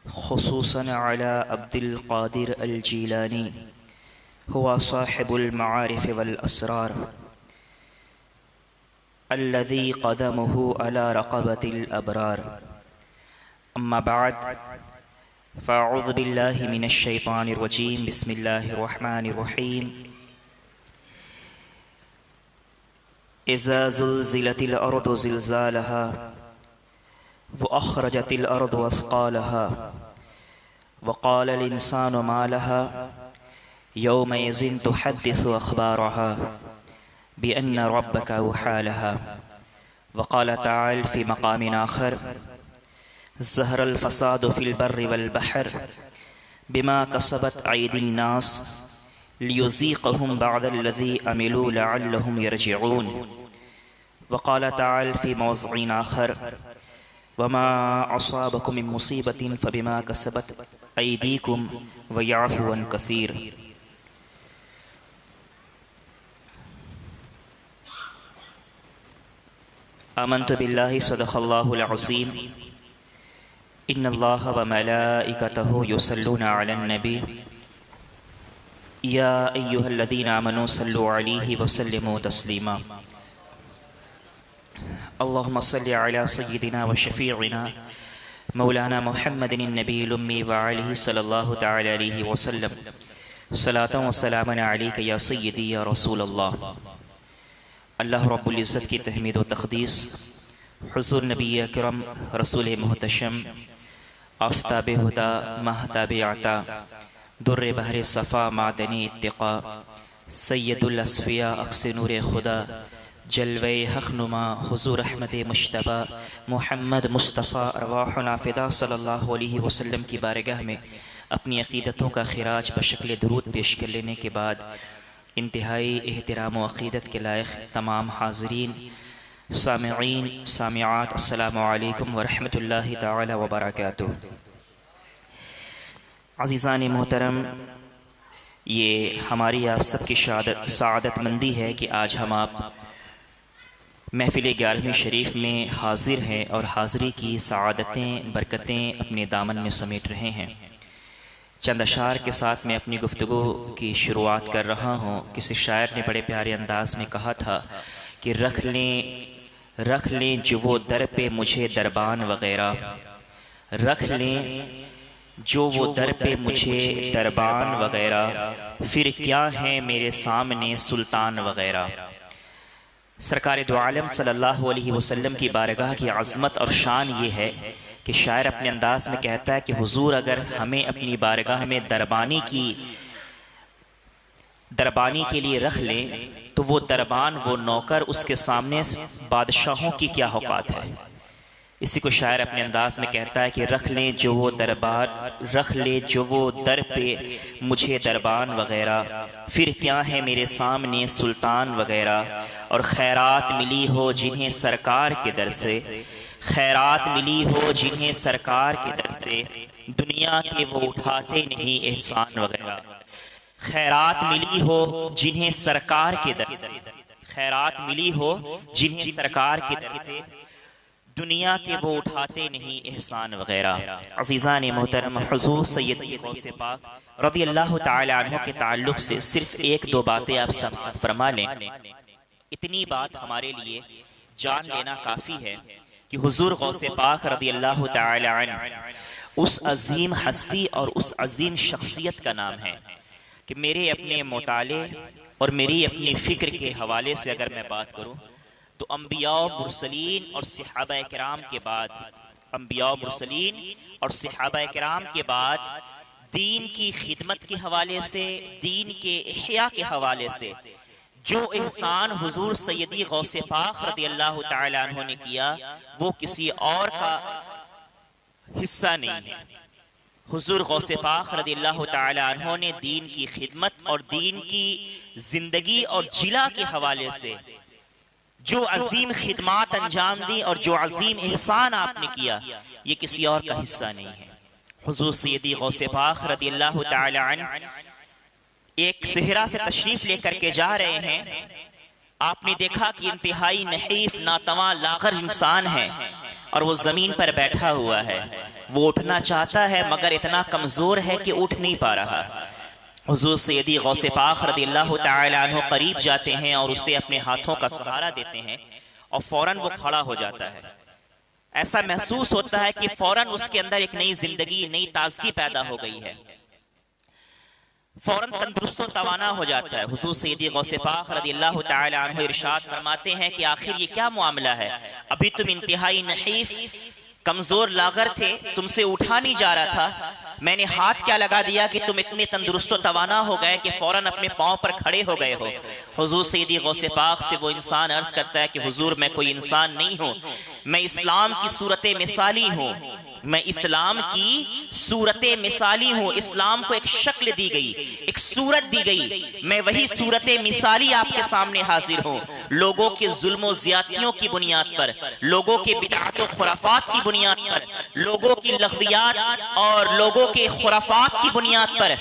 خصوصا على عبد القادر الجيلاني هو صاحب المعارف والأسرار الذي قدمه على رقبة الأبرار. أما بعد، فأعوذ بالله من الشيطان الرجيم. بسم الله الرحمن الرحيم. إذا زلزلت الأرض زلزالها وأخرجت الأرض أثقالها وقال الإنسان ما لها يومئذ تحدث أخبارها بأن ربك أوحى لها. وقال تعالى في مقام آخر: ظهر الفساد في البر والبحر بما كسبت أيدي الناس ليذيقهم بعض الذي عملوا لعلهم يرجعون. وقال تعالى في موضع آخر: وما أصابكم من مصيبة فبما كسبت أيديكم ويعفو عن كثير. آمنت بالله صدق الله العظيم. إن الله وملائكته يصلون على النبي يا أيها الذين آمنوا صلوا عليه وسلموا تسليما. اللهم صل على سيدنا وشفيعنا مولانا محمد النبي الأمي وعليه صلى الله تعالى عليه وسلم صلاة وسلاما عليك يا سيدي يا رسول الله. اللہ رب العزت کی تحمید و تقدیس حضور نبی اکرم رسول محتشم آفتاب ہدا مہتاب عطا در بحر صفا معدنی اتقا سید الاصفیاء اقص نور خدا جلوہ حق نما حضور احمد مجتبی محمد مصطفیٰ ارواحنا فدا صلی اللہ علیہ وسلم کی بارگاہ میں اپنی عقیدتوں کا خراج بشکل درود پیش کر لینے کے بعد انتہائی احترام و عقیدت کے لائق تمام حاضرین سامعین سامعات، السلام علیکم ورحمۃ اللہ تعالی وبرکاتہ. عزیزان محترم، یہ ہماری آپ سب کی سعادت مندی ہے کہ آج ہم آپ محفل 11ویں شریف میں حاضر ہیں اور حاضری کی سعادتیں برکتیں اپنے دامن میں سمیٹ رہے ہیں. چند اشعار کے ساتھ میں اپنی گفتگو کی شروعات کر رہا ہوں. کسی شاعر نے بڑے پیارے انداز میں کہا تھا کہ رکھ لیں جو وہ در پہ مجھے دربان وغیرہ، رکھ لیں جو وہ در پہ مجھے دربان وغیرہ، پھر کیا ہے میرے سامنے سلطان وغیرہ. سرکار دو عالم صلی اللہ علیہ وسلم کی بارگاہ کی عظمت اور شان یہ ہے کہ شاعر اپنے انداز میں کہتا ہے کہ حضور اگر ہمیں اپنی بارگاہ میں دربانی کے لیے رکھ لیں تو وہ دربان، وہ نوکر، اس کے سامنے بادشاہوں کی کیا اوقات ہے. اسی کو شاعر اپنے انداز میں کہتا ہے کہ رکھ لیں جو وہ در پہ مجھے دربان وغیرہ، پھر کیا ہے میرے سامنے سلطان وغیرہ. اور خیرات ملی ہو جنہیں سرکار کے در سے، خیرات ملی ہو جنہیں سرکار کے در سے، دنیا کے وہ اٹھاتے نہیں احسان وغیرہ. خیرات ملی ہو جنہیں سرکار کے در سے، خیرات ملی ہو جنہیں سرکار کے در سے، دنیا کے وہ اٹھاتے نہیں احسان وغیرہ. عزیزان محترم، حضور سید غوث پاک رضی اللہ تعالی عنہ کے تعلق سے صرف ایک دو باتیں آپ سماعت فرما لیں. اتنی بات ہمارے لیے جان لینا کافی ہے کہ حضور غوث پاک رضی اللہ تعالی عنہ اس عظیم ہستی اور اس عظیم شخصیت کا نام ہے کہ میرے اپنے مطالعے اور میری اپنی فکر کے حوالے سے اگر میں بات کروں تو انبیاء مرسلین اور صحابہ کرام کے بعد، انبیاء مرسلین اور صحابہ کرام کے بعد دین کی خدمت کے حوالے سے، دین کے احیاء کے حوالے سے جو احسان حضور سیدی غوث پاک رضی اللہ تعالی عنہ نے کیا وہ کسی اور کا حصہ نہیں ہے. حضور غوث پاک رضی اللہ تعالی عنہ نے دین کی خدمت اور دین کی زندگی اور جلا کے حوالے سے جو عظیم خدمات انجام دی اور جو عظیم احسان آپ نے کیا یہ کسی اور کا حصہ نہیں ہے. حضور سیدی غوث پاک رضی اللہ تعالی عنہ ایک صحرا سے تشریف لے کر کے جا رہے ہیں. آپ نے دیکھا کہ انتہائی نحیف ناتواں لاغر انسان ہے. اور وہ زمین پر بیٹھا ہوا ہے، وہ اٹھنا چاہتا ہے مگر اتنا کمزور ہے کہ اٹھ نہیں پا رہا۔ حضور سیدی غوث پاک رضی اللہ تعالی عنہ قریب جاتے ہیں اور اسے اپنے ہاتھوں کا سہارا دیتے ہیں اور فوراً وہ کھڑا ہو جاتا ہے۔ ایسا محسوس ہوتا ہے کہ فوراً اس کے اندر ایک نئی زندگی، نئی تازگی پیدا ہو گئی ہے، فوراً تندرست و توانا ہو جاتا ہے۔ حضور سیدی غوث پاک رضی اللہ تعالی عنہ ارشاد فرماتے ہیں کہ آخر یہ کیا معاملہ ہے؟ ابھی تم انتہائی نحیف، کمزور لاغر تھے، تم سے اٹھا نہیں جا رہا تھا، میں نے ہاتھ کیا لگا دیا کہ تم اتنے تندرست و توانا ہو گئے کہ فوراً اپنے پاؤں پر کھڑے ہو گئے ہو۔ حضور سیدی غوث پاک سے وہ انسان عرض کرتا ہے کہ حضور میں کوئی انسان نہیں ہوں، میں اسلام کی صورت مثالی ہوں، میں اسلام کی صورت مثالی ہوں۔ اسلام کو ایک شکل دی گئی، ایک صورت دی گئی، میں وہی صورت مثالی آپ کے سامنے حاضر ہوں۔ لوگوں کے ظلم و زیادتیوں کی بنیاد پر، لوگوں کے بدعات و خرافات کی بنیاد پر، لوگوں کی لغویات اور لوگوں کے خرافات کی بنیاد پر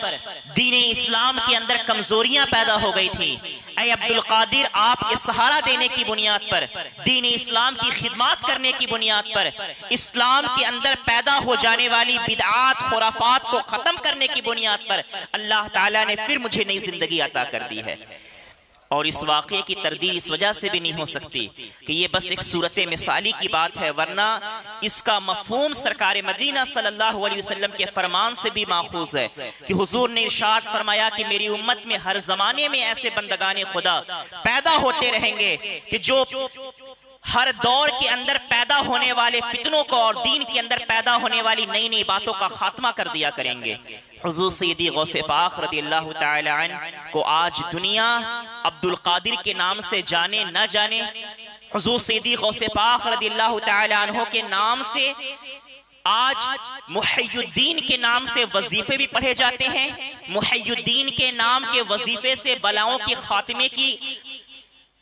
دین اسلام کے اندر کمزوریاں پیدا ہو گئی تھی۔ اے عبدالقادر، آپ کے سہارا دینے کی بنیاد پر، دین اسلام کی خدمات کرنے کی بنیاد پر، اسلام کے اندر پیدا ہو جانے والی بدعات خرافات کو ختم کرنے کی بنیاد پر اللہ تعالیٰ نے پھر مجھے نئی زندگی عطا کر دی ہے۔ اور اس واقعے کی تردید اس وجہ سے بھی نہیں ہو سکتی کہ یہ بس ایک صورت مثالی کی بات ہے، ورنہ اس کا مفہوم سرکار مدینہ صلی اللہ علیہ وسلم کے فرمان سے بھی ماخوذ ہے کہ حضور نے ارشاد فرمایا کہ میری امت میں ہر زمانے میں ایسے بندگان خدا پیدا ہوتے رہیں گے کہ جو ہر دور کے اندر پیدا ہونے والے فتنوں کو اور دین کے اندر پیدا ہونے والی نئی نئی باتوں کا خاتمہ کر دیا کریں گے۔ حضور سیدی غوث پاک رضی اللہ تعالی عنہ کو آج دنیا عبدالقادر کے نام سے جانے نہ جانے، حضور سیدی غوث پاک رضی اللہ تعالی عنہ کے نام سے آج محی الدین کے نام سے وظیفے بھی پڑھے جاتے ہیں، محی الدین کے نام کے وظیفے سے بلاؤں کے خاتمے کی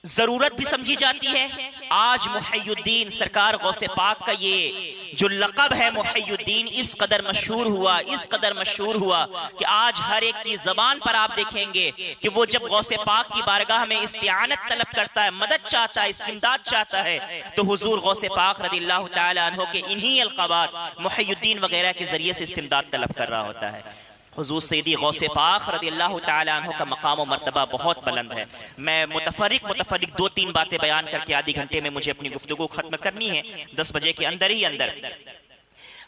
ضرورت بھی سمجھی جاتی ہے۔ آج محی الدین سرکار غوث پاک کا یہ جو لقب ہے محی الدین اس قدر مشہور ہوا، اس قدر مشہور ہوا کہ آج ہر ایک کی زبان پر آپ دیکھیں گے کہ وہ جب غوث پاک کی بارگاہ میں استعانت طلب کرتا ہے، مدد چاہتا ہے، استمداد چاہتا ہے، تو حضور غوث پاک رضی اللہ تعالی عنہ کے انہی القابات محی الدین وغیرہ کے ذریعے سے استمداد طلب کر رہا ہوتا ہے۔ حضور سیدی غوث پاک رضی اللہ تعالی عنہ کا مقام و مرتبہ بہت بلند ہے۔ میں متفرق دو تین باتیں بیان کر کے آدھی گھنٹے میں مجھے اپنی گفتگو ختم کرنی ہے، 10 بجے کے اندر ہی اندر۔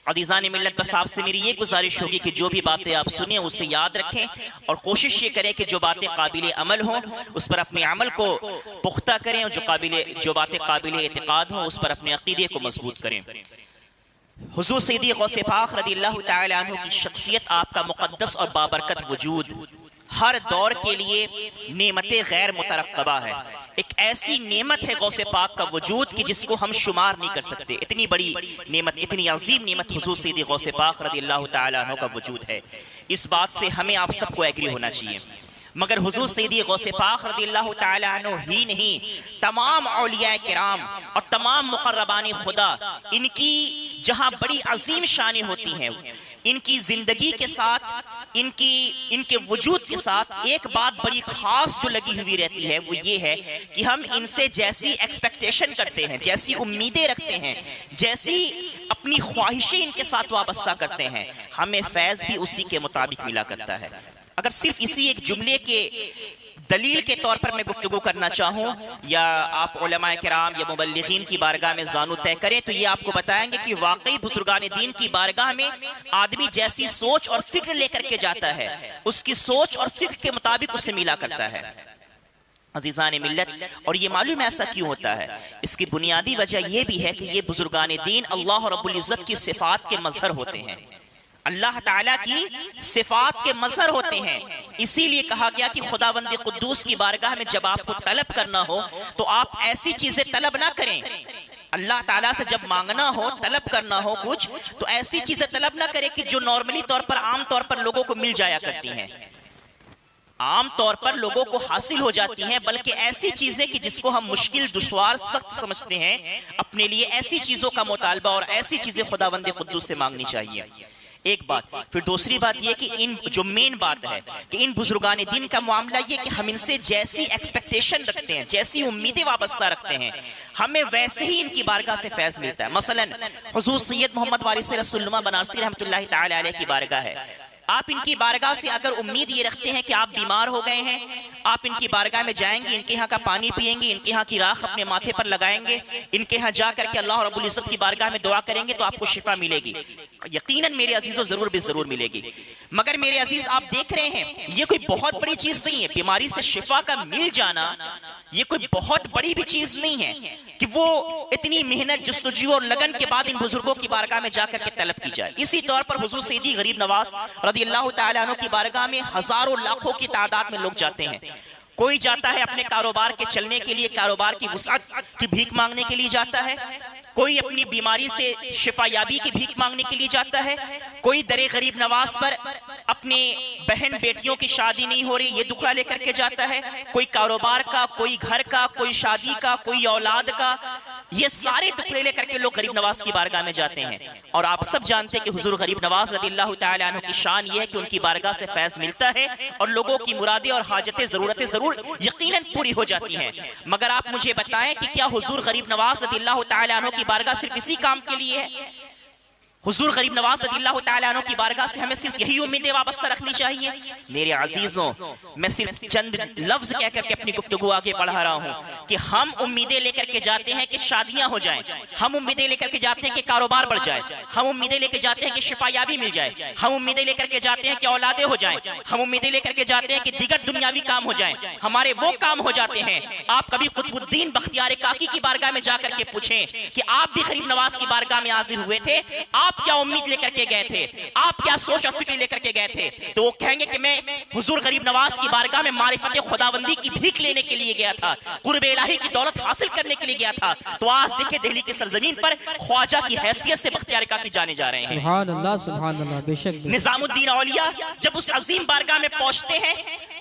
عزیزان ملت، بس آپ سے میری یہ گزارش ہوگی کہ جو بھی باتیں آپ سنیں اسے یاد رکھیں اور کوشش یہ کریں کہ جو باتیں قابل عمل ہوں اس پر اپنے عمل کو پختہ کریں، اور جو باتیں قابل اعتقاد ہوں اس پر اپنے عقیدے کو مضبوط کریں۔ حضور سیدی غوث پاک رضی اللہ تعالی عنہ کی شخصیت، آپ کا مقدس اور بابرکت وجود ہر دور کے لیے نعمت غیر مترقبہ ہے۔ ایک ایسی نعمت ہے غوث پاک کا وجود کہ جس کو ہم شمار نہیں کر سکتے۔ اتنی بڑی نعمت، اتنی عظیم نعمت حضور سیدی غوث پاک رضی اللہ تعالی عنہ کا وجود ہے۔ اس بات سے ہمیں آپ سب کو ایگری ہونا چاہیے۔ مگر حضور سیدی غوث پاک رضی اللہ تعالی عنہ ہی نہیں، تمام اولیاء کرام اور تمام مقربان خدا، ان کی جہاں بڑی عظیم شانیں ہوتی ہیں، ان کی زندگی کے ساتھ، ان کے وجود کے ساتھ ایک بات بڑی خاص جو لگی ہوئی رہتی ہے، وہ یہ ہے کہ ہم ان سے جیسی ایکسپیکٹیشن کرتے ہیں، جیسی امیدیں رکھتے ہیں، جیسی اپنی خواہشیں ان کے ساتھ وابستہ کرتے ہیں، ہمیں فیض بھی اسی کے مطابق ملا کرتا ہے۔ اگر صرف اسی ایک جملے کے دلیل کے طور پر میں گفتگو کرنا چاہوں، یا آپ علماء کرام یا مبلغین کی بارگاہ میں زانو طے کریں، تو یہ آپ کو بتائیں گے کہ واقعی بزرگان دین کی بارگاہ میں آدمی جیسی سوچ اور فکر لے کر کے جاتا ہے، اس کی سوچ اور فکر کے مطابق اسے ملا کرتا ہے۔ عزیزان ملت، اور یہ معلوم ایسا کیوں ہوتا ہے؟ اس کی بنیادی وجہ یہ بھی ہے کہ یہ بزرگان دین اللہ رب العزت کی صفات کے مظہر ہوتے ہیں، اللہ تعالیٰ کی صفات کے مظہر ہوتے ہیں۔ اسی لیے کہا گیا کہ خداوند قدوس کی بارگاہ میں جب آپ کو طلب کرنا ہو تو آپ ایسی چیزیں طلب نہ کریں۔ اللہ تعالیٰ سے جب مانگنا ہو، طلب کرنا ہو کچھ، تو ایسی چیزیں طلب نہ کریں کہ جو نارملی طور پر، عام طور پر لوگوں کو مل جایا کرتی ہیں، عام طور پر لوگوں کو حاصل ہو جاتی ہیں، بلکہ ایسی چیزیں کہ جس کو ہم مشکل، دشوار، سخت سمجھتے ہیں، اپنے لیے ایسی چیزوں کا مطالبہ اور ایسی چیزیں خداوند قدوس سے مانگنی چاہیے۔ ایک بات. پھر دوسری بات یہ کہ ان جو مین بات ہے کہ ان بزرگان دین کا معاملہ یہ کہ ہم ان سے جیسی ایکسپیکٹیشن رکھتے ہیں، جیسی امیدیں وابستہ رکھتے ہیں، ہمیں ویسے ہی ان کی بارگاہ سے فیض ملتا ہے. مثلا حضور سید محمد وارث رسول اللہ بنارسی رحمۃ اللہ تعالی علیہ کی بارگاہ ہے. آپ ان کی بارگاہ سے اگر امید یہ رکھتے ہیں کہ آپ بیمار ہو گئے ہیں، آپ ان کی بارگاہ میں جائیں گے، ان کے ہاں کا پانی پئیں گے، ان کے ہاں کی راکھ اپنے ماتھے پر لگائیں گے، ان کے ہاں جا کر کے اللہ رب العزت کی بارگاہ میں دعا کریں گے تو آپ کو شفا ملے گی. یقیناً میرے عزیزوں ضرور بھی ضرور ملے گی. مگر میرے عزیز آپ دیکھ رہے ہیں یہ کوئی بہت بڑی چیز نہیں ہے. بیماری سے شفا کا مل جانا یہ کوئی بہت بڑی بھی چیز نہیں ہے کہ وہ اتنی محنت جستجو اور لگن کے بعد ان بزرگوں کی بارگاہ میں جا کر کے طلب کی جائے. اسی طور پر حضور سیدی غریب نواز رضی اللہ تعالیٰ عنہ کی بارگاہ میں ہزاروں لاکھوں کی تعداد میں لوگ جاتے ہیں. کوئی جاتا ہے اپنے کاروبار کے چلنے کے لیے، کاروبار کی وسعت کی بھیک مانگنے کے لیے جاتا ہے، کوئی اپنی بیماری سے شفا یابی کی بھیک مانگنے کے لیے جاتا ہے، کوئی در غریب نواز پر اپنے بہن بیٹیوں کی شادی نہیں ہو رہی یہ دکھڑا لے کر کے جاتا ہے، کوئی کاروبار کا، کوئی گھر کا، کوئی شادی کا، کوئی اولاد کا، یہ سارے دکھڑے لے کر کے لوگ غریب نواز کی بارگاہ میں جاتے ہیں. اور آپ سب جانتے ہیں کہ حضور غریب نواز رضی اللہ تعالیٰ عنہ کی شان یہ ہے کہ ان کی بارگاہ سے فیض ملتا ہے اور لوگوں کی مرادیں اور حاجتیں ضرورتیں ضرور یقیناً پوری ہو جاتی ہیں. مگر آپ مجھے بتائیں کہ کیا حضور غریب نواز رضی اللہ تعالیٰ عنہ کی بارگاہ صرف اسی کام کے لیے ہے؟ حضور غریب نواز رضی اللہ تعالیٰ عنہ کی بارگاہ سے ہمیں صرف یہی امیدیں وابستہ رکھنی چاہیے؟ میرے عزیزوں میں صرف چند لفظ کہہ کر کے اپنی گفتگو آگے بڑھا رہا ہوں کہ ہم امیدیں لے کر کے جاتے ہیں کہ شادیاں ہو جائیں، ہم امیدیں لے کر کے جاتے ہیں کہ کاروبار بڑھ جائے، ہم امیدیں لے کے جاتے ہیں کہ شفا یابی مل جائے، ہم امیدیں لے کر کے جاتے ہیں کہ اولادیں ہو جائیں، ہم امیدیں لے کر کے جاتے ہیں کہ دیگر دنیاوی کام ہو جائیں. ہمارے وہ کام ہو جاتے ہیں. آپ کبھی قطب الدین بختیار کاکی کی بارگاہ میں جا کر کے پوچھیں کہ آپ بھی غریب نواز کی بارگاہ میں حاضر ہوئے تھے، آپ کیا امید لے کر کے گئے تھے، آپ کیا سوچ اور فکر لے کر کے گئے تھے؟ تو وہ کہیں گے کہ میں حضور غریب نواز کی بارگاہ میں معرفت خداوندی کی بھیک لینے کے لیے گیا تھا، قرب الہی کی دولت حاصل کرنے کے لیے گیا تھا. تو آج دیکھیں دہلی کی سرزمین پر خواجہ کی حیثیت سے بختیار کاکی جانے جا رہے ہیں. سبحان اللہ بے شک. نظام الدین اولیاء جب اس عظیم بارگاہ میں پہنچتے ہیں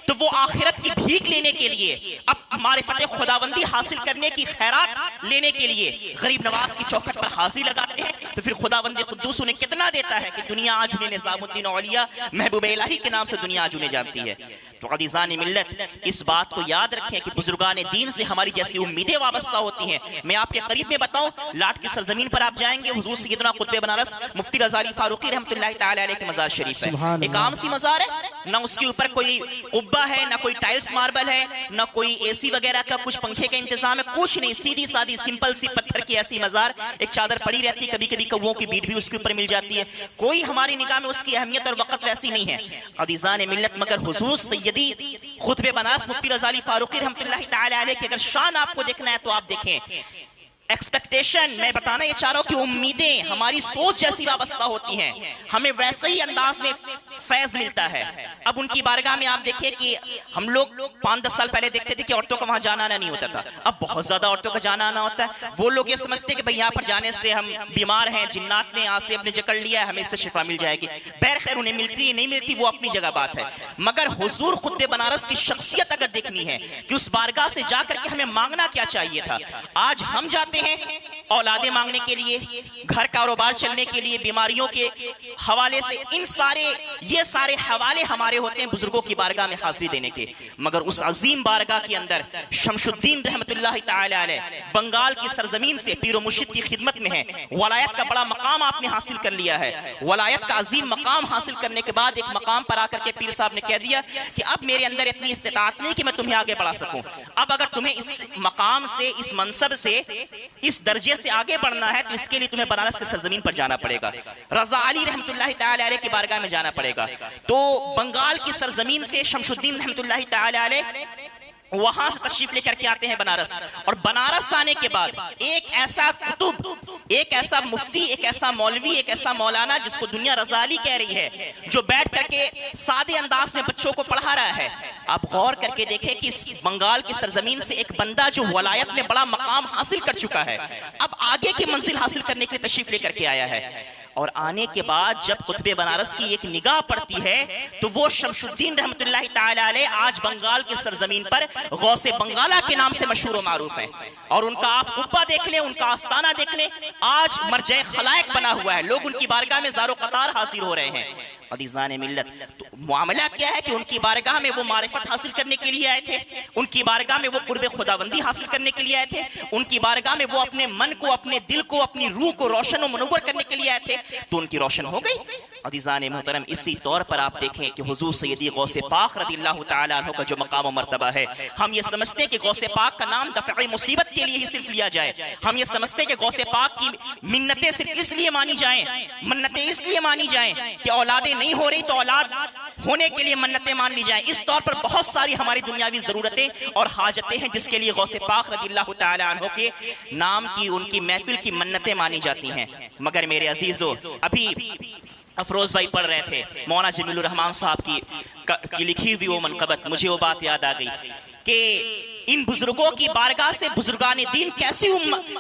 تو وہ آخرت کی بھیک لینے کے لیے، اب معرفت خداوندی حاصل کرنے کی خیرات لینے کے لیے غریب نواز کی چوکھٹ پر حاضری لگاتے ہیں. تو پھر خداوند قدوس انہیں کتنا دیتا ہے کہ دنیا آج انہیں نظام الدین اولیاء محبوب الہی کے نام سے دنیا آج انہیں جانتی ہے. تو عزیزان ملت اس بات کو یاد رکھیں کہ بزرگان دین سے ہماری جیسی امیدیں وابستہ ہوتی ہیں. میں آپ کے قریب میں بتاؤں، لاٹ کی سرزمین پر آپ جائیں گے، حضور سیدنا قطب بنارس مفتی رضا علی فاروقی رحمۃ اللہ تعالی علیہ کے مزار شریف ہے. ایک عام سی مزار ہے، نہ اس کے اوپر کوئی قبہ ہے، نہ کوئی ٹائلز ماربل ہے، نہ کوئی اے سی وغیرہ کا کچھ پنکھے کا انتظام ہے، کچھ نہیں. سیدھی سادی سمپل سی پتھر کی ایسی مزار، ایک چادر پڑی رہتی ہے، کبھی کبھی کووں کی بیٹ بھی اس کے اوپر مل جاتی ہے. کوئی ہماری نگاہ میں اس کی اہمیت اور وقت ویسی نہیں ہے. عزیزان ملت مگر حضور سیدی خطب بنارس مفتی رضا علی فاروقی رحمۃ اللہ تعالی علیہ کی اگر شان آپ کو دیکھنا ہے تو آپ دیکھیں. ایکسپیکٹیشن میں بتانا یہ چاہ رہا ہوں کہ امیدیں ہماری سوچ جیسی وابستہ ہوتی ہیں، ہمیں ویسے ہی انداز میں فیض ملتا ہے. اب ان کی بارگاہ میں آپ دیکھیں کہ ہم لوگ 5-10 سال پہلے دیکھتے تھے کہ عورتوں کا وہاں جانا آنا نہیں ہوتا تھا، اب بہت زیادہ عورتوں کا جانا آنا ہوتا ہے. وہ لوگ یہ سمجھتے ہیں کہ بھئی یہاں پر جانے سے ہم بیمار ہیں، جنات نے آج سے اپنے جکڑ لیا ہے، ہمیں اس سے شفا مل جائے گی. بہر خیر انہیں ملتی ہے نہیں ملتی وہ اپنی جگہ بات ہے. مگر حضور قطب بنارس کی شخصیت اگر دیکھنی ہے کہ اس بارگاہ سے جا کر کے ہمیں مانگنا کیا چاہیے تھا. آج ہم جاتے ہیں اولادیں مانگنے کے لیے، گھر کاروبار چلنے کے لیے، بیماریوں کے حوالے سے، یہ سارے حوالے ہمارے ہوتے ہیں بزرگوں کی بارگاہ میں حاضری دینے کے. مگر اس عظیم بارگاہ کے اندر شمس الدین رحمت اللہ تعالی علیہ بنگال کی سرزمین سے پیر و مرشد کی خدمت میں ہیں. ولایت کا بڑا مقام آپ نے حاصل کر لیا ہے. ولایت کا عظیم مقام حاصل کرنے کے بعد ایک مقام پر آ کر کے پیر صاحب نے کہہ دیا کہ اب میرے اندر اتنی استطاعت نہیں کہ میں تمہیں آگے بڑھا سکوں. اب اگر تمہیں اس مقام سے، اس منصب سے، اس درجے سے آگے بڑھنا ہے تو اس کے لیے تمہیں بنارس کی سرزمین پر جانا پڑے گا، رضا علی رحمت اللہ تعالی علیہ کی بارگاہ میں جانا پڑے گا. تو بنگال کی سرزمین سے شمس الدین رحمت اللہ تعالی علیہ وہاں سے تشریف لے کر کے آتے ہیں بنارس. اور بنارس آنے کے بعد ایک ایسا قطب، ایک ایسا مفتی، ایک ایسا مولوی، ایک ایسا مولانا جس کو دنیا رضا علی کہہ رہی ہے، جو بیٹھ کر کے سادے انداز میں بچوں کو پڑھا رہا ہے. آپ غور کر کے دیکھیں کہ اس بنگال کی سرزمین سے ایک بندہ جو ولایت میں بڑا مقام حاصل کر چکا ہے، اب آگے کی منزل حاصل کرنے کے لیے تشریف لے کر کے آیا ہے. اور آنے کے بعد جب قطب بنارس کی ایک نگاہ پڑتی ہے تو وہ شمس الدین رحمت اللہ تعالی علیہ آج بنگال کی سرزمین پر غوث بنگالہ کے نام سے مشہور و معروف ہیں، اور ان کا آپ قبہ دیکھ لیں، ان کا آستانہ دیکھ لیں، آج مرجع خلائق بنا ہوا ہے، لوگ ان کی بارگاہ میں زار و قطار حاضر ہو رہے ہیں۔ عزیزان ملت، تو معاملہ کیا ہے کہ ان کی بارگاہ میں وہ معرفت حاصل کرنے کے لیے آئے تھے، ان کی بارگاہ میں وہ قرب خداوندی حاصل کرنے کے لیے آئے تھے، ان کی بارگاہ میں وہ اپنے من کو، اپنے دل کو، اپنی روح کو روشن و منور کرنے کے لیے آئے تھے، تو ان کی روشن ہو گئی۔ عزیزان محترم، اسی طور پر آپ دیکھیں کہ حضور سیدی غوث پاک رضی اللہ تعالیٰ عنہ کا جو مقام و مرتبہ ہے، ہم یہ سمجھتے ہیں کہ غوث پاک کا نام دفع مصیبت کے لیے ہی صرف لیا جائے، ہم یہ سمجھتے ہیں کہ غوث پاک کی منتیں صرف اس لیے مانی جائیں، منتیں اس لیے مانی جائیں کہ اولادیں نہیں ہو رہی تو اولاد ہونے کے لیے منتیں مان لی جائیں۔ اس طور پر بہت ساری ہماری دنیاوی ضرورتیں اور حاجتیں ہیں جس کے لیے غوث پاک رضی اللہ تعالیٰ عنہ کے نام کی، ان کی محفل کی منتیں مانی جاتی ہیں۔ مگر میرے عزیزو، ابھی افروز بھائی پڑھ رہے تھے مولانا جمیل الرحمان صاحب کی لکھی ہوئی وہ منقبت، مجھے وہ بات یاد آ گئی کہ ان بزرگوں کی بارگاہ سے بزرگان دین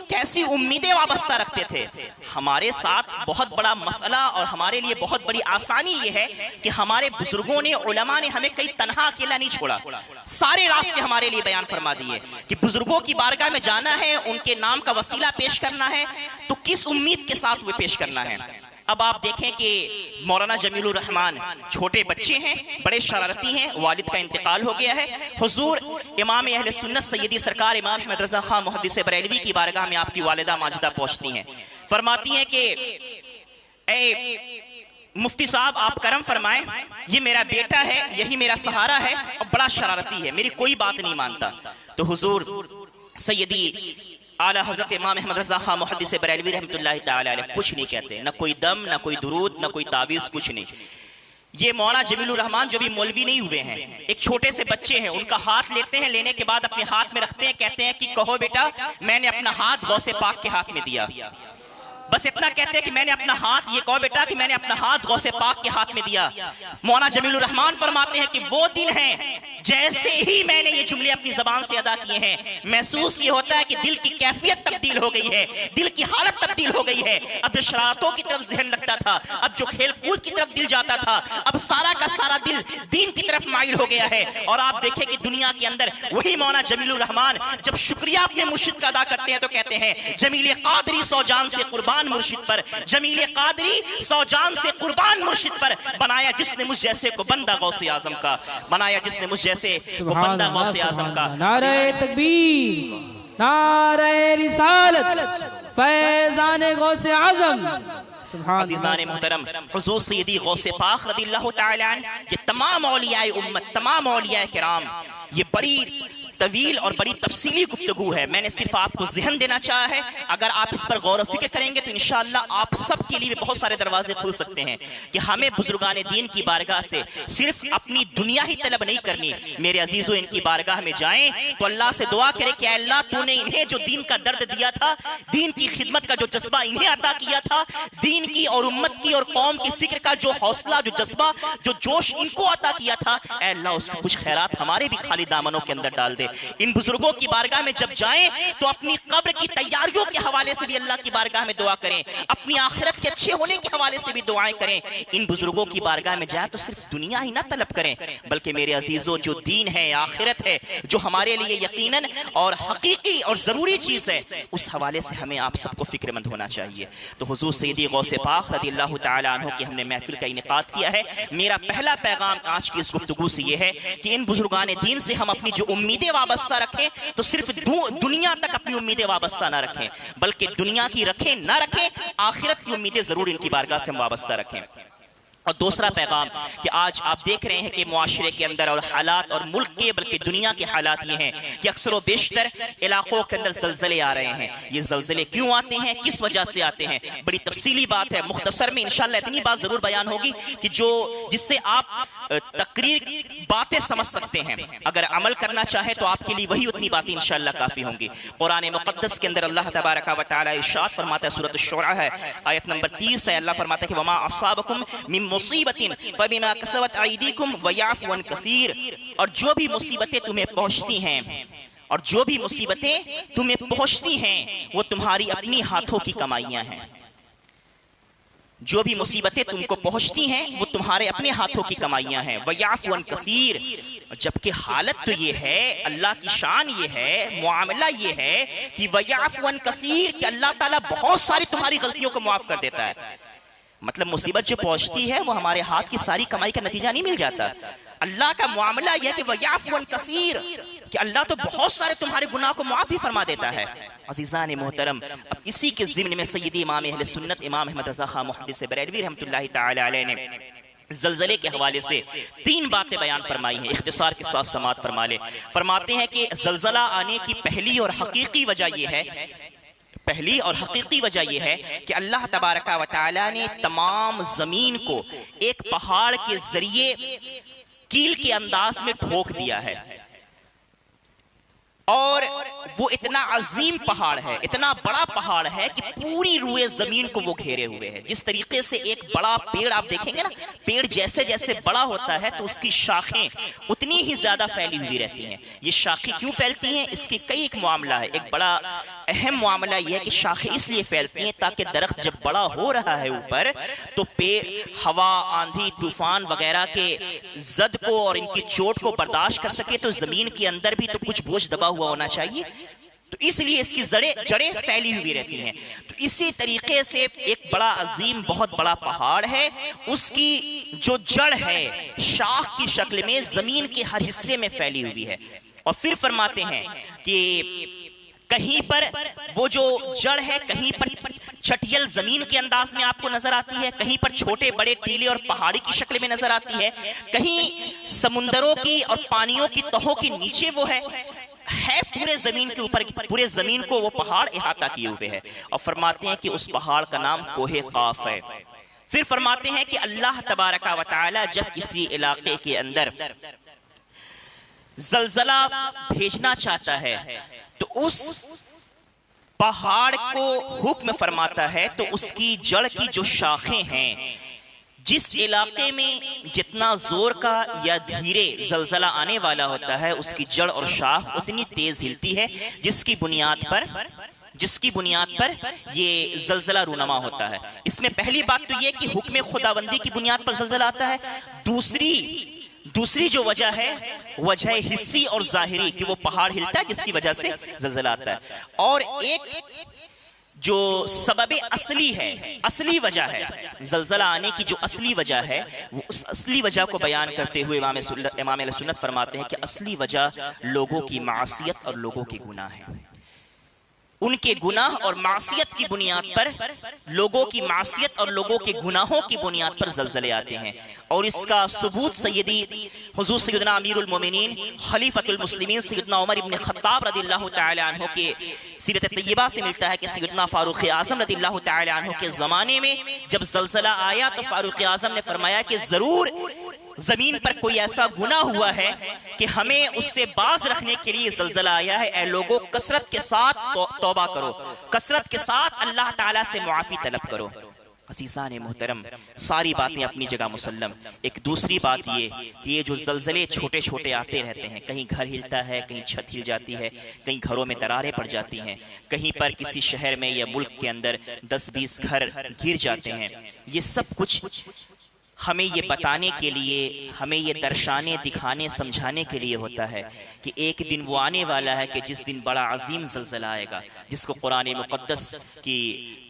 کیسی امیدیں وابستہ رکھتے تھے۔ ہمارے ساتھ بہت بڑا مسئلہ اور ہمارے لیے بہت بڑی آسانی یہ ہے کہ ہمارے بزرگوں نے، علماء نے ہمیں کئی تنہا اکیلا نہیں چھوڑا، سارے راستے ہمارے لیے بیان فرما دیے کہ بزرگوں کی بارگاہ میں جانا ہے، ان کے نام کا وسیلہ پیش کرنا ہے تو کس امید کے ساتھ وہ پیش کرنا ہے۔ اب آپ دیکھیں کہ مولانا جمیل الرحمان چھوٹے بچے ہیں، بڑے شرارتی ہیں، والد کا انتقال ہو گیا ہے، حضور امام اہل سنت سیدی سرکار امام احمد رضا خان محدث بریلوی کی بارگاہ میں آپ کی والدہ ماجدہ پہنچتی ہیں، فرماتی ہیں کہ اے مفتی صاحب آپ کرم فرمائیں، یہ میرا بیٹا ہے، یہی میرا سہارا ہے اور بڑا شرارتی ہے، میری کوئی بات نہیں مانتا۔ تو حضور سیدی اعلیٰ حضرت امام احمد رضا خان محدث بریلوی رحمت اللہ تعالی علیہ کچھ نہیں کہتے، نہ کوئی دم، نہ کوئی درود، نہ کوئی تعویذ، کچھ نہیں۔ یہ مولانا جمیل الرحمان جو بھی مولوی نہیں ہوئے ہیں، ایک چھوٹے سے بچے ہیں، ان کا ہاتھ لیتے ہیں، لینے کے بعد اپنے ہاتھ میں رکھتے ہیں، کہتے ہیں کہ کہو بیٹا میں نے اپنا ہاتھ غوث پاک کے ہاتھ میں دیا۔ بس اتنا کہتے ہیں کہ میں نے اپنا ہاتھ، یہ کہو بیٹا کہ میں نے اپنا ہاتھ غوث پاک کے ہاتھ میں دیا۔ مولانا جمیل الرحمان فرماتے ہیں کہ وہ دن ہیں جیسے ہی میں نے یہ جملے اپنی زبان سے ادا کیے ہیں، محسوس یہ ہوتا ہے کہ دل کی کیفیت تبدیل ہو گئی ہے، دل کی حالت تبدیل ہو گئی ہے۔ اب جو شرارتوں کی طرف ذہن لگتا تھا، اب جو کھیل کود کی طرف دل جاتا تھا، اب سارا کا سارا دل دین کی طرف مائل ہو گیا ہے۔ اور آپ دیکھیں کہ دنیا کے اندر وہی مولانا جمیل الرحمان جب شکریہ اپنے مرشد کا ادا کرتے ہیں تو کہتے ہیں جمیل قادری سو جان سے قربان مرشد پر، جمیل قادری سو جان سے قربان مرشد پر، بنایا جس نے مجھ جیسے کو بندہ غوث اعظم کا، بنایا جس نے مجھ جیسے کو بندہ غوث اعظم کا۔ نعرہ تکبیر، نعرہ رسالت، فیضان غوث اعظم۔ عزیزان محترم، حضور سیدی غوث پاک رضی اللہ تعالی عنہ، یہ تمام اولیاء امت، تمام اولیاء کرام، یہ بڑی طویل اور بڑی تفصیلی گفتگو ہے، میں نے صرف آپ کو ذہن دینا چاہا ہے۔ اگر آپ اس پر غور و فکر کریں گے تو انشاءاللہ آپ سب کے لیے بہت سارے دروازے کھل سکتے ہیں کہ ہمیں بزرگان دین کی بارگاہ سے صرف اپنی دنیا ہی طلب نہیں کرنی۔ میرے عزیزو، ان کی بارگاہ میں جائیں تو اللہ سے دعا کرے کہ اے اللہ تو نے انہیں جو دین کا درد دیا تھا، دین کی خدمت کا جو جذبہ انہیں عطا کیا تھا، دین کی اور امت کی اور قوم کی فکر کا جو حوصلہ، جو جذبہ، جو جوش ان کو عطا کیا تھا، اے اللہ اس کو کچھ خیرات ہمارے بھی خالی دامنوں کے اندر ڈال دے۔ ان بزرگوں کی بارگاہ میں جب جائیں تو اپنی قبر کی تیاریوں کے حوالے سے بھی اللہ کی بارگاہ میں دعا کریں، اپنی آخرت کے اچھے ہونے کے حوالے سے بھی دعائیں کریں۔ ان بزرگوں کی بارگاہ میں جائیں تو صرف دنیا ہی نہ طلب کریں، بلکہ میرے عزیزو جو دین ہے، آخرت ہے، جو ہمارے لیے یقیناً اور حقیقی اور ضروری چیز ہے، اس حوالے سے ہمیں آپ سب کو فکر مند ہونا چاہیے۔ تو حضور سیدی غوث پاک رضی اللہ تعالی عنہ کی ہم نے محفل کا انعقاد کیا ہے۔ میرا پہلا پیغام آج کی اس گفتگو سے یہ ہے کہ ان بزرگان دین سے ہم اپنی جو امیدیں وابستہ رکھیں تو صرف دنیا تک اپنی امیدیں وابستہ نہ رکھیں، بلکہ دنیا کی رکھیں نہ رکھیں، آخرت کی امیدیں ضرور ان کی بارگاہ سے ہم وابستہ رکھیں۔ اور دوسرا پیغام کہ آج آپ دیکھ رہے ہیں کہ معاشرے کے اندر اور حالات اور ملک کے بلکہ دنیا کے حالات یہ ہیں کہ اکثر و بیشتر علاقوں کے اندر زلزلے آ رہے ہیں۔ یہ زلزلے کیوں آتے ہیں، کس وجہ سے آتے ہیں، بڑی تفصیلی بات ہے۔ مختصر میں انشاءاللہ اتنی بات ضرور بیان ہوگی کہ جس سے آپ تقریر باتیں سمجھ سکتے ہیں، اگر عمل کرنا چاہے تو آپ کے لیے وہی اتنی باتیں انشاءاللہ کافی ہوں گی۔ قرآن مقدس کے اندر اللہ تبارک و تعالی ارشاد فرماتا ہے، سورۃ الشعراء ہے، آیت نمبر 30 ہے، اللہ فرماتا ہے کہ وما اصابکم من مصیبت فبما کسبت ایدیکم ویعفو عن کثیر، اور جو بھی مصیبتیں تمہیں پہنچتی ہیں، اور جو بھی مصیبتیں تمہیں پہنچتی ہیں وہ تمہاری اپنی ہاتھوں کی کمائیاں ہیں۔ جو بھی مصیبتیں تم کو پہنچتی ہیں وہ تمہارے اپنے ہاتھوں کی کمائیاں ہیں وَيَعْفُ عَنْ كَثِيرٍ، جبکہ حالت تو یہ ہے، اللہ کی شان یہ ہے، معاملہ یہ ہے کہ وَيَعْفُ عَنْ كَثِيرٍ، کہ اللہ تعالیٰ بہت ساری تمہاری غلطیوں کو معاف کر دیتا ہے۔ مطلب مصیبت جو پہنچتی ہے وہ ہمارے ہاتھ کی ساری کمائی کا نتیجہ نہیں مل جاتا۔ اللہ کا معاملہ یہ ہے کہ وَيَعْفُ عَنْ كَثِيرٍ، کہ اللہ تو بہت سارے تمہارے گناہ کو معاف بھی فرما دیتا ہے۔ عزیزان محترم، اب اسی کے ضمن میں سیدی امام اہل سنت امام احمد رضا خان محدث بریلوی رحمۃ اللہ تعالی علیہ نے زلزلے کے حوالے سے 3 باتیں بیان فرمائی ہیں، اختصار کے ساتھ سماعت فرما لیں۔ فرماتے ہیں کہ زلزلہ آنے کی پہلی اور حقیقی وجہ یہ ہے کہ اللہ تبارک و تعالی نے تمام زمین کو ایک پہاڑ کے ذریعے کیل کے انداز میں ٹھوک دیا ہے، اور وہ اتنا عظیم پہاڑ ہے، اتنا بڑا پہاڑ ہے کہ پوری روئے زمین کو وہ گھیرے ہوئے ہے۔ جس طریقے سے ایک بڑا پیڑ آپ دیکھیں گے نا، پیڑ جیسے جیسے بڑا ہوتا ہے تو اس کی شاخیں اتنی ہی زیادہ پھیلی ہوئی رہتی ہیں۔ یہ شاخیں کیوں پھیلتی ہیں؟ اس کی کئی ایک معاملہ ہے۔ ایک بڑا اہم معاملہ یہ ہے کہ شاخیں اس لیے پھیلتی ہیں تاکہ درخت جب بڑا ہو رہا ہے اوپر تو ہوا، آندھی، طوفان وغیرہ کے زد کو اور ان کی چوٹ کو برداشت کر سکے، تو زمین کے اندر بھی تو کچھ بوجھ دبا ہوا ہونا چاہیے، تو اس لیے اس کی جڑیں پھیلی ہوئی رہتی ہیں۔ تو اسی طریقے سے ایک بڑا عظیم بہت بڑا پہاڑ ہے، اس کی جو جڑ ہے شاخ کی شکل میں زمین کے ہر حصے میں پھیلی ہوئی ہے۔ اور پھر فرماتے ہیں کہ کہیں پر وہ جو جڑ ہے کہیں پر چٹیل زمین کے انداز میں آپ کو نظر آتی ہے، کہیں پر چھوٹے بڑے ٹیلے اور پہاڑی کی شکل میں نظر آتی ہے، کہیں سمندروں کی اور پانیوں کی تہوں کے نیچے وہ ہے پورے زمین کے اوپر، پورے زمین کو وہ پہاڑ احاطہ کیے ہوئے ہے۔ اور فرماتے ہیں کہ اس پہاڑ کا نام کوہ قاف ہے۔ پھر فرماتے ہیں کہ اللہ تبارک و تعالی جب کسی علاقے کے اندر زلزلہ بھیجنا چاہتا ہے تو اس پہاڑ کو حکم فرماتا ہے، تو اس کی جڑ کی جو شاخیں ہیں، جس علاقے میں جتنا زور کا یا دھیرے زلزلہ آنے والا ہوتا ہے اس کی جڑ اور شاخ اتنی تیز ہلتی ہے جس کی بنیاد پر یہ زلزلہ رونما ہوتا ہے۔ اس میں پہلی بات تو یہ کہ حکم خداوندی کی بنیاد پر زلزلہ آتا ہے۔ دوسری جو وجہ ہے وجہ حسی اور ظاہری کہ وہ پہاڑ ہلتا ہے جس کی وجہ سے زلزلہ آتا ہے، اور ایک جو سبب اصلی وجہ ہے زلزلہ آنے کی جو اصلی وجہ ہے، وہ اس اصلی وجہ کو بیان کرتے ہوئے امام اہل سنت فرماتے ہیں کہ اصلی وجہ لوگوں کی معصیت اور لوگوں کے گناہ ہیں۔ ان کے گناہ اور معصیت کی بنیاد پر، لوگوں کی معصیت اور لوگوں کے گناہوں کی بنیاد پر زلزلے آتے ہیں۔ اور اس کا ثبوت سیدی حضور سیدنا امیر المومنین خلیفۃ المسلمین سیدنا عمر ابن خطاب رضی اللہ تعالی عنہ کے سیرت طیبہ سے ملتا ہے کہ سیدنا فاروق اعظم رضی اللہ تعالی عنہ کے زمانے میں جب زلزلہ آیا تو فاروق اعظم نے فرمایا کہ ضرور زمین پر کوئی ایسا گناہ ہوا ہے کہ ہمیں اس سے باز رکھنے کے لیے زلزلہ آیا ہے۔ اے لوگوں، کثرت کے ساتھ توبہ کرو، کثرت کے ساتھ اللہ تعالیٰ سے معافی طلب کرو۔ عزیزان محترم، ساری باتیں اپنی جگہ مسلم۔ ایک دوسری بات یہ کہ یہ جو زلزلے چھوٹے چھوٹے آتے رہتے ہیں، کہیں گھر ہلتا ہے، کہیں چھت ہل جاتی ہے، کہیں گھروں میں دراریں پڑ جاتی ہیں، کہیں پر کسی شہر میں یا ملک کے اندر 10-20 گھر گر جاتے ہیں، یہ سب کچھ ہمیں یہ بتانے کے لیے، ہمیں یہ درشانے، دکھانے، سمجھانے کے لیے ہوتا ہے کہ ایک دن وہ آنے والا ہے کہ جس دن بڑا عظیم زلزلہ آئے گا، جس کو قرآن مقدس کی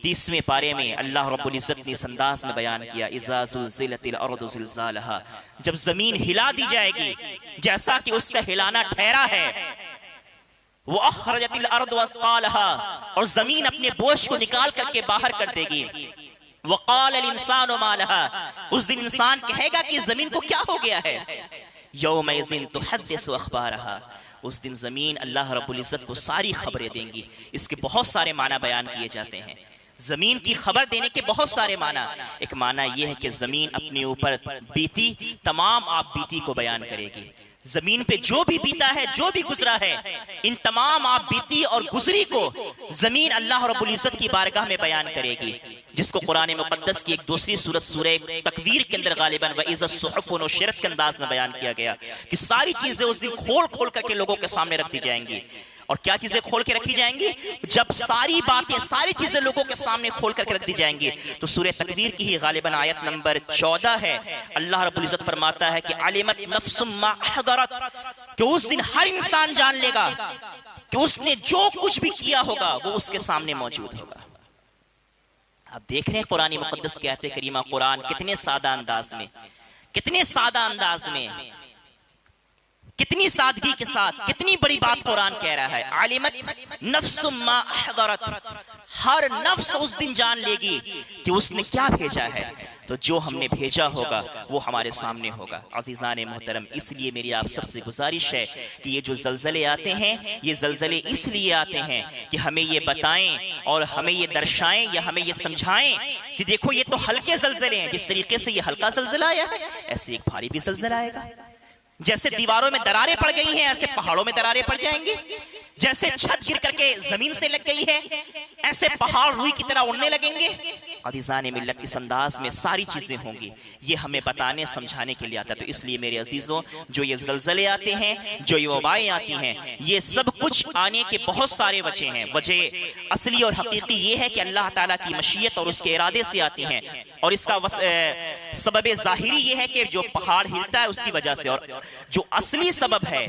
30ویں پارے میں اللہ رب العزت نے اس انداز میں بیان کیا، اذا زلزلت الارض زلزالہا، جب زمین ہلا دی جائے گی جیسا کہ اس کا ہلانا ٹھہرا ہے، وَأَخْرَجَتِ الْأَرْضُ وَأَثْقَالَهَا، اور زمین اپنے بوجھ کو نکال کر کے باہر کر دے گی، وَقَالَ الْإِنسَانُ مَا لَهَا، اس دن انسان کہے گا کہ زمین کو کیا ہو گیا ہے، يَوْمَئِذٍ تُحَدِّثُ أَخْبَارَهَا، اس دن زمین اللہ رب العزت کو ساری خبریں دیں گی۔ اس کے بہت سارے معنی بیان کیے جاتے ہیں، زمین کی خبر دینے کے بہت سارے معنی۔ ایک معنی یہ ہے کہ زمین اپنے اوپر بیتی تمام آپ بیتی کو بیان کرے گی، زمین پہ جو بھی بیتا ہے، جو بھی گزرا ہے، ان تمام آپ بیتی اور گزری کو زمین اللہ رب العزت کی بارگاہ میں بیان کرے گی، جس کو قرآن مقدس کی ایک دوسری سورت سورہ تکویر کے اندر غالباً وَإِذَا الصُّحُفُ نُشِرَتْ کے انداز میں بیان کیا گیا کہ ساری چیزیں اس دن کھول کھول کر کے لوگوں کے سامنے رکھ دی جائیں گی۔ اور کیا چیزیں کھول کے رکھی جائیں گی؟ جب ساری باتیں، ساری چیزیں لوگوں کے سامنے کھول کر کے رکھ دی جائیں گی. تو سورہ تکویر کی ہی غالباً آیت نمبر 14 ہے. اللہ رب العزت فرماتا ہے کہ علمت نفس ما حضرت، کہ اس دن ہر انسان جان لے گا کہ اس نے جو کچھ بھی کیا ہوگا وہ اس کے سامنے موجود ہوگا. آپ دیکھ رہے ہیں قرآن مقدس کی آیت کریمہ، قرآن کتنے سادہ انداز میں، کتنے سادہ انداز میں، کتنی سادگی کے ساتھ کتنی بڑی بات قرآن کہہ رہا ہے. علمت نفس ما احضرت، ہر نفس اس دن جان لے گی کہ اس نے کیا بھیجا ہے. تو جو ہم نے بھیجا ہوگا وہ ہمارے سامنے ہوگا. عزیزان محترم، اس لیے میری آپ سب سے گزارش ہے کہ یہ جو زلزلے آتے ہیں، یہ زلزلے اس لیے آتے ہیں کہ ہمیں یہ بتائیں اور ہمیں یہ درشائیں یا ہمیں یہ سمجھائیں کہ دیکھو یہ تو ہلکے زلزلے ہیں. جس طریقے سے یہ ہلکا زلزلہ آیا ہے، ایسے ایک بھاری بھی زلزلہ آئے گا. جیسے دیواروں میں دراریں پڑ گئی ہیں، ایسے پہاڑوں میں دراریں پڑ جائیں گی. جیسے چھت گر کر کے زمین سے لگ گئی ہے، ایسے پہاڑ روئی کی طرح اڑنے لگیں گے. عزیزان ملت، اس انداز میں ساری چیزیں ہوں گی. یہ ہمیں بتانے سمجھانے کے لیے آتا ہے. تو اس لیے میرے عزیزوں، جو یہ زلزلے آتے ہیں، جو یہ وبائیں آتی ہیں، یہ سب کچھ آنے کے بہت سارے وجہ ہیں. وجہ اصلی اور حقیقی یہ ہے کہ اللہ تعالیٰ کی مشیت اور اس کے ارادے سے آتی ہیں. اور اس کا سبب ظاہری یہ ہے کہ جو پہاڑ ہلتا ہے اس کی وجہ سے. اور جو اصلی سبب ہے،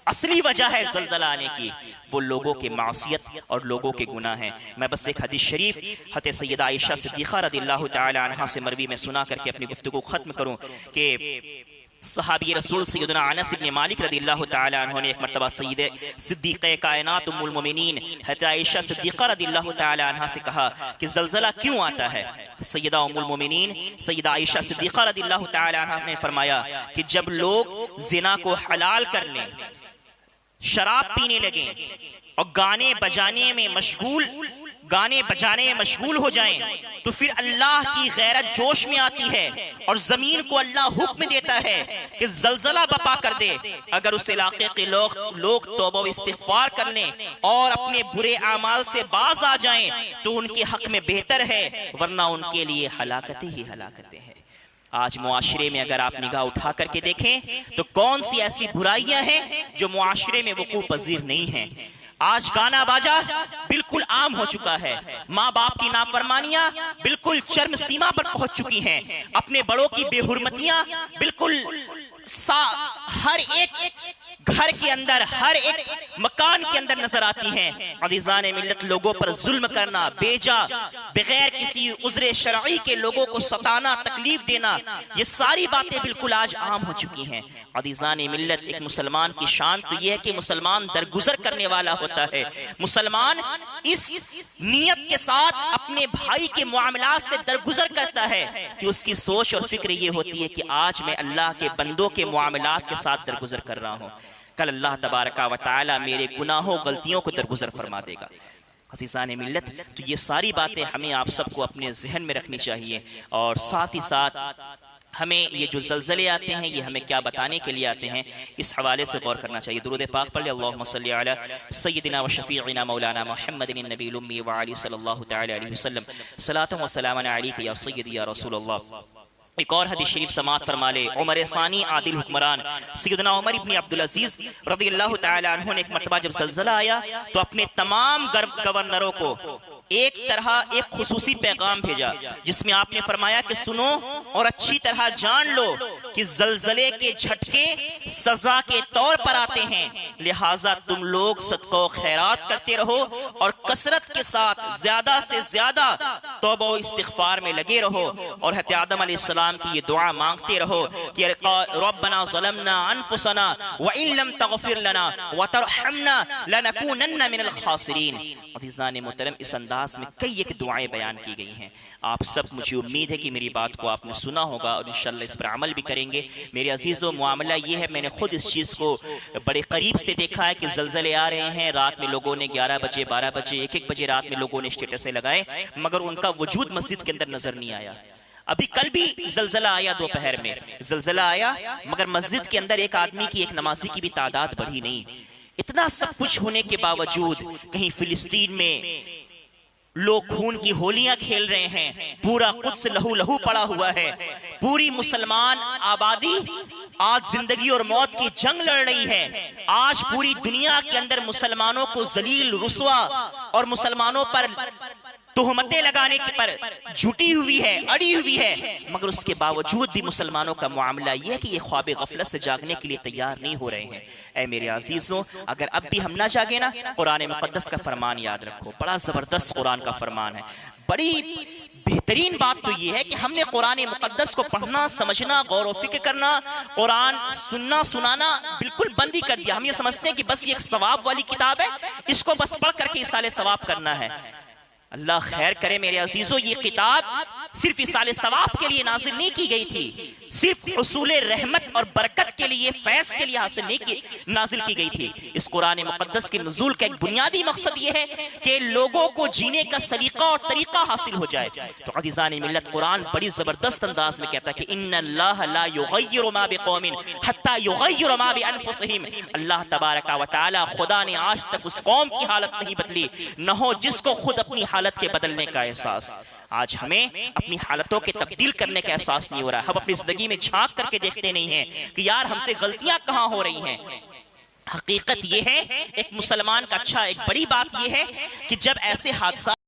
اصلی وجہ ہے زلزلہ آنے کی، وہ لوگوں کے معصیت اور لوگوں کے گناہ ہیں. میں بس ایک حدیث شریف حضرت سیدہ عائشہ صدیقہ رضی اللہ تعالی عنہا سے مروی میں سنا کر کے اپنی گفتگو ختم کروں کہ صحابی رسول سیدنا انس بن مالک رضی اللہ تعالی عنہ نے ایک مرتبہ سید صدیقہ کائنات ام المومنین حضرت عائشہ صدیقہ رضی اللہ تعالی عنہا سے کہا کہ زلزلہ کیوں آتا ہے؟ سیدہ ام المومنین سیدہ عائشہ صدیقہ رضی اللہ تعالی عنہا نے فرمایا کہ جب لوگ زنا کو حلال کر لیں، شراب پینے لگیں اور گانے بجانے میں مشغول ہو جائیں، تو پھر اللہ کی غیرت جوش میں آتی ہے اور زمین کو اللہ حکم دیتا ہے کہ زلزلہ بپا کر دے. اگر اس علاقے کے لوگ توبہ و استغفار کر لیں اور اپنے برے اعمال سے باز آ جائیں تو ان کے حق میں بہتر ہے، ورنہ ان کے لیے ہلاکتیں ہی ہلاکتیں ہیں. آج معاشرے میں اگر آپ نگاہ اٹھا کر کے دیکھیں تو کون سی ایسی برائیاں ہیں جو معاشرے میں وقوع پذیر نہیں ہیں. آج گانا باجا بالکل عام ہو چکا ہے. ماں باپ کی نافرمانیاں بالکل چرم سیما پر پہنچ چکی ہیں. اپنے بڑوں کی بے حرمتیاں بالکل ہر ایک گھر کے اندر، ہر ایک مکان کے اندر نظر آتی ہیں. عزیزان ملت، لوگوں پر ظلم کرنا، بیجا بغیر کسی عذر شرعی کے لوگوں کو ستانا، تکلیف دینا، یہ ساری باتیں بالکل آج عام ہو چکی ہیں. عزیزان ملت، ایک مسلمان کی شان تو یہ ہے کہ مسلمان درگزر کرنے والا ہوتا ہے. مسلمان اس نیت کے ساتھ اپنے بھائی کے معاملات سے درگزر کرتا ہے کہ اس کی سوچ اور فکر یہ ہوتی ہے کہ آج میں اللہ کے بندوں کے معاملات کے ساتھ درگزر کر رہا ہوں، کل اللہ تبارک و تعالی میرے گناہوں غلطیوں کو درگزر فرما دے گا. عزیزان ملت، تو یہ ساری باتیں ہمیں آپ سب کو اپنے ذہن میں رکھنی چاہیے. اور ساتھ ہی ساتھ ہمیں یہ جو زلزلے آتے ہیں یہ ہمیں کیا بتانے کے لیے آتے ہیں، اس حوالے سے غور کرنا چاہیے. درود پاک پڑھ لیں. اللہم صلی علی سیدنا و شفیعنا مولانا محمد النبی الامی وعلی صلی اللہ تعالی علیہ وسلم. صلاۃ و سلام علیک یا سیدی یا رسول اللہ. ایک اور حدیث شریف سماعت فرما لے. عمر ثانی عادل حکمران سیدنا عمر ابن عبدالعزیز رضی اللہ تعالی عنہ نے ایک مرتبہ جب زلزلہ آیا تو اپنے تمام گورنروں کو ایک خصوصی پیغام بھیجا، جس میں آپ نے فرمایا کہ سنو اور اچھی طرح جان لو کہ زلزلے کے جھٹکے سزا کے طور پر آتے ہیں، لہٰذا تم لوگ صدقہ و خیرات کرتے رہو اور کثرت کے ساتھ زیادہ سے زیادہ توبہ و استغفار میں لگے رہو. اور حضرت آدم علیہ السلام کی یہ دعا مانگتے رہو کہ ربنا ظلمنا انفسنا وان لم تغفر لنا وترحمنا لنکونن من الخاسرین. عزیزان محترم، اس انداز میں کئی ایک دعائیں بیان کی گئی ہیں. آپ سب، مجھے امید ہے کہ میری بات کو آپ نے سنا ہوگا اور انشاءاللہ اس پر عمل بھی کریں گے. میرے عزیزوں، معاملہ یہ ہے، میں نے خود اس چیز کو بڑے قریب سے دیکھا ہے کہ زلزلے آ رہے ہیں. رات میں لوگوں نے 11 بجے 12 بجے 1 بجے رات میں لوگوں نے اسٹیٹسیں لگائے، مگر ان کا وجود مسجد کے اندر نظر نہیں آیا. ابھی کل بھی زلزلہ آیا، دوپہر میں زلزلہ آیا، مگر مسجد کے اندر ایک آدمی کی، ایک نمازی کی بھی تعداد بڑھی نہیں. اتنا سب کچھ ہونے کے باوجود کہیں فلسطین میں لوگ خون کی ہولیاں کھیل رہے ہیں، پورا قدس لہو لہو پڑا ہوا ہے، پوری مسلمان آبادی آج زندگی اور موت کی جنگ لڑ رہی ہے. آج پوری دنیا کے اندر مسلمانوں کو ذلیل رسوا اور مسلمانوں پر تہمتیں لگانے کے پر جھٹی ہوئی ہے, اڑی ہوئی ہے, مگر اس کے باوجود بھی مسلمانوں کا معاملہ یہ ہے کہ یہ خواب غفلت سے جاگنے کے لیے تیار نہیں ہو رہے ہیں. اے میرے عزیزوں, اگر اب بھی ہم نہ جاگے نا, قرآن مقدس کا فرمان یاد رکھو, بڑا زبردست قرآن کا فرمان ہے. بڑی بہترین بات تو یہ ہے کہ ہم نے قرآن مقدس کو پڑھنا, سمجھنا, غور و فکر کرنا, قرآن سننا سنانا بالکل بند ہی کر دیا. ہم یہ سمجھتے ہیں کہ بس یہ ایک ثواب والی کتاب ہے, اس کو بس پڑھ کر کے ایصال ثواب کرنا ہے. اللہ خیر کرے میرے عزیزو, یہ کتاب صرف ایصال ثواب کے لیے نازل نہیں کی گئی تھی, صرف حصول رحمت اور برکت کے لیے, فیض کے لیے نازل کی گئی تھی. اس قرآن مقدس کے نزول کا ایک بنیادی مقصد یہ ہے کہ لوگوں کو جینے کا سلیقہ اور طریقہ حاصل ہو جائے. تو عزیزان ملت, قرآن بڑی زبردست انداز میں کہتا ہے کہ ان اللہ لا یغیر ما بقوم حتی یغیر ما بانفسہم. اللہ تبارک و تعالی, خدا نے آج تک اس قوم کی حالت نہیں بدلی نہ ہو جس کو خود اپنی حالت کے بدلنے کا احساس. آج ہمیں اپنی حالتوں کے تبدیل کرنے کا احساس نہیں ہو رہا. ہم اپنی زندگی میں جھانک کر کے دیکھتے نہیں ہیں کہ یار ہم سے غلطیاں کہاں ہو رہی ہیں. حقیقت یہ ہے, ایک مسلمان کا ایک بڑی بات یہ ہے کہ جب ایسے حادثات